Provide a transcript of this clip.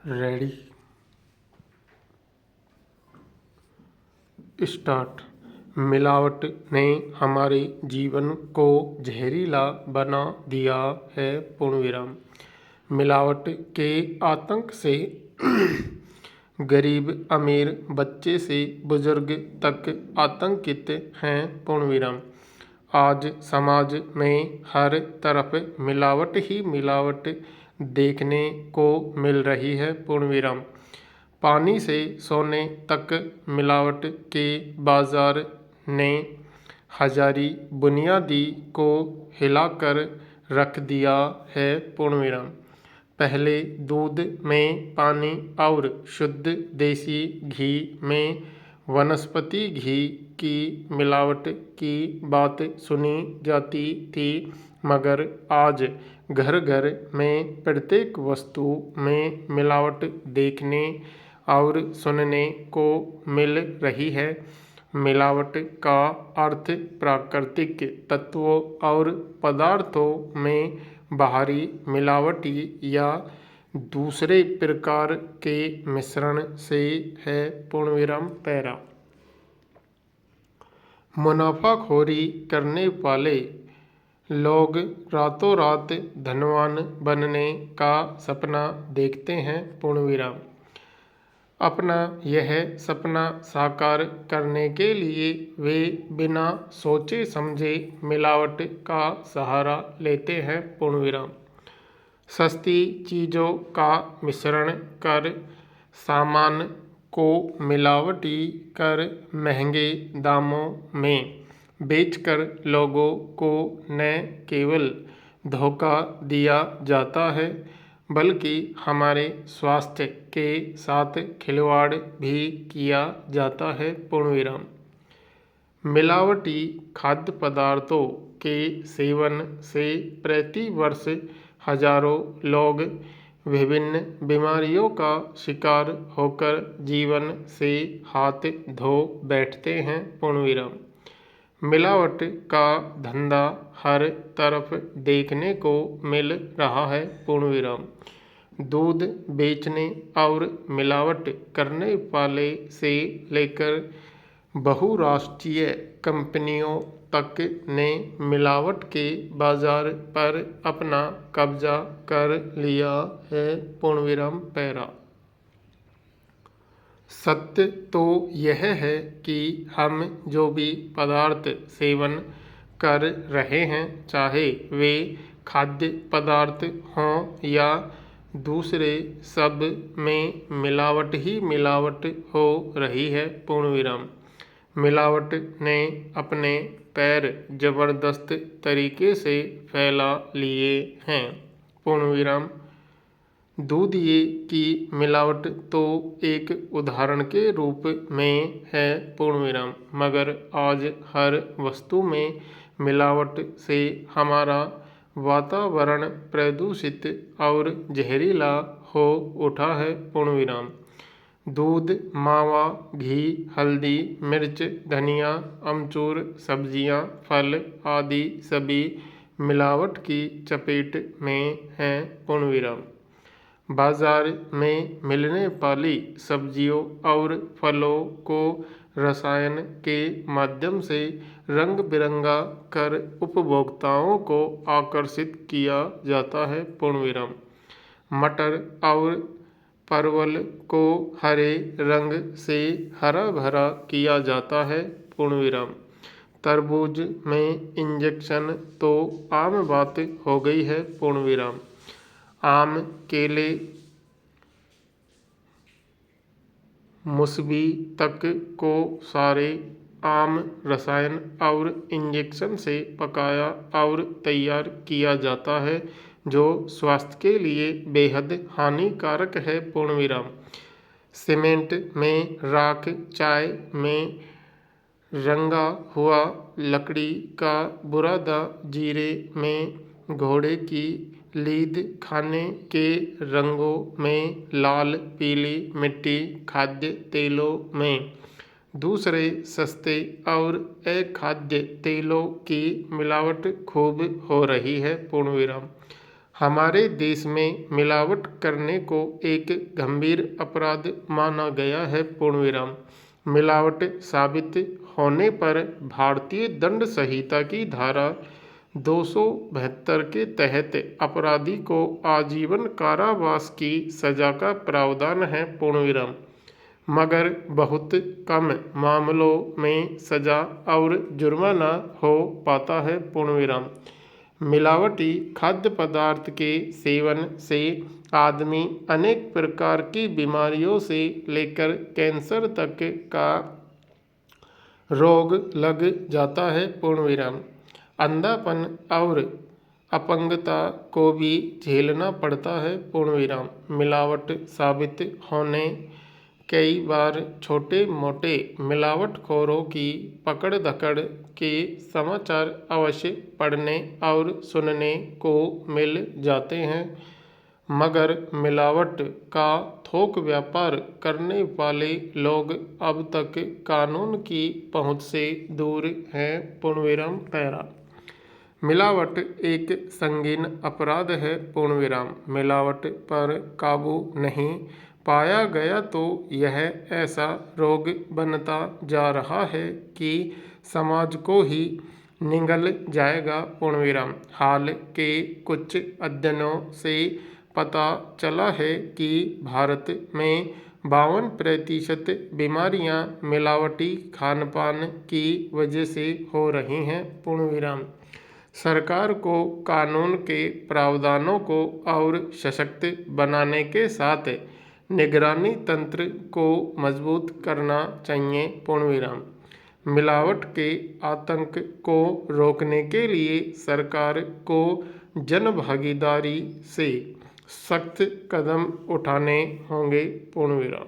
Ready start. मिलावट ने हमारे जीवन को जहरीला बना दिया है। पूर्ण विराम। मिलावट के आतंक से गरीब अमीर, बच्चे से बुजुर्ग तक आतंकित हैं। पूर्ण विराम। आज समाज में हर तरफ मिलावट ही मिलावट देखने को मिल रही है। पूर्ण विराम। पानी से सोने तक मिलावट के बाजार ने हजारी बुनियादी को हिलाकर रख दिया है। पूर्ण विराम। पहले दूध में पानी और शुद्ध देसी घी में वनस्पति घी की मिलावट की बात सुनी जाती थी, मगर आज घर घर में प्रत्येक वस्तु में मिलावट देखने और सुनने को मिल रही है। मिलावट का अर्थ प्राकृतिक तत्वों और पदार्थों में बाहरी मिलावटी या दूसरे प्रकार के मिश्रण से है। पूर्ण विराम। पैरा। मुनाफाखोरी करने वाले लोग रातों रात धनवान बनने का सपना देखते हैं। पूर्ण विराम। अपना यह सपना साकार करने के लिए वे बिना सोचे समझे मिलावट का सहारा लेते हैं। पूर्ण विराम। सस्ती चीज़ों का मिश्रण कर सामान को मिलावटी कर महंगे दामों में बेचकर लोगों को न केवल धोखा दिया जाता है, बल्कि हमारे स्वास्थ्य के साथ खिलवाड़ भी किया जाता है। पूर्ण विराम। मिलावटी खाद्य पदार्थों के सेवन से प्रति वर्ष हजारों लोग विभिन्न बीमारियों का शिकार होकर जीवन से हाथ धो बैठते हैं। पूर्ण विराम। मिलावट का धंधा हर तरफ देखने को मिल रहा है। पूर्ण विराम। दूध बेचने और मिलावट करने वाले से लेकर बहुराष्ट्रीय कंपनियों तक ने मिलावट के बाजार पर अपना कब्जा कर लिया है। पूर्ण विराम। पैरा। सत्य तो यह है कि हम जो भी पदार्थ सेवन कर रहे हैं, चाहे वे खाद्य पदार्थ हों या दूसरे, सब में मिलावट ही मिलावट हो रही है। पूर्ण विराम। मिलावट ने अपने पैर जबरदस्त तरीके से फैला लिए हैं। पूर्ण विराम। दूधिये की मिलावट तो एक उदाहरण के रूप में है। पूर्ण विराम। मगर आज हर वस्तु में मिलावट से हमारा वातावरण प्रदूषित और जहरीला हो उठा है। पूर्ण विराम। दूध, मावा, घी, हल्दी, मिर्च, धनिया, अमचूर, सब्जियां, फल आदि सभी मिलावट की चपेट में हैं। पूर्ण विराम। बाजार में मिलने वाली सब्जियों और फलों को रसायन के माध्यम से रंग बिरंगा कर उपभोक्ताओं को आकर्षित किया जाता है। पूर्ण विराम। मटर और परवल को हरे रंग से हरा भरा किया जाता है। पूर्ण विराम। तरबूज में इंजेक्शन तो आम बात हो गई है। पूर्ण विराम। आम, केले, मौसमी तक को सारे आम रसायन और इंजेक्शन से पकाया और तैयार किया जाता है, जो स्वास्थ्य के लिए बेहद हानिकारक है। पूर्ण विराम। सीमेंट में राख, चाय में रंगा हुआ लकड़ी का बुरादा, जीरे में घोड़े की लीद, खाने के रंगों में लाल पीली मिट्टी, खाद्य तेलों में दूसरे सस्ते और अखाद्य तेलों की मिलावट खूब हो रही है। पूर्ण विराम। हमारे देश में मिलावट करने को एक गंभीर अपराध माना गया है। पूर्णविराम। मिलावट साबित होने पर भारतीय दंड संहिता की धारा 272 के तहत अपराधी को आजीवन कारावास की सजा का प्रावधान है। पूर्णविराम। मगर बहुत कम मामलों में सजा और जुर्माना हो पाता है। पूर्णविराम। मिलावटी खाद्य पदार्थ के सेवन से आदमी अनेक प्रकार की बीमारियों से लेकर कैंसर तक का रोग लग जाता है। पूर्णविराम। अंधापन और अपंगता को भी झेलना पड़ता है। पूर्णविराम। मिलावट साबित होने कई बार छोटे मोटे मिलावटखोरों की पकड़ धकड़ के समाचार अवश्य पढ़ने और सुनने को मिल जाते हैं, मगर मिलावट का थोक व्यापार करने वाले लोग अब तक कानून की पहुंच से दूर हैं। पूर्णविराम पैरा। मिलावट एक संगीन अपराध है। पूर्णविराम। मिलावट पर काबू नहीं पाया गया तो यह ऐसा रोग बनता जा रहा है कि समाज को ही निगल जाएगा। पूर्णविराम। हाल के कुछ अध्ययनों से पता चला है कि भारत में 52% बीमारियां मिलावटी खानपान की वजह से हो रही हैं। पूर्णविराम। सरकार को कानून के प्रावधानों को और सशक्त बनाने के साथ निगरानी तंत्र को मजबूत करना चाहिए। पूर्णविराम। मिलावट के आतंक को रोकने के लिए सरकार को जनभागीदारी से सख्त कदम उठाने होंगे। पूर्णविराम।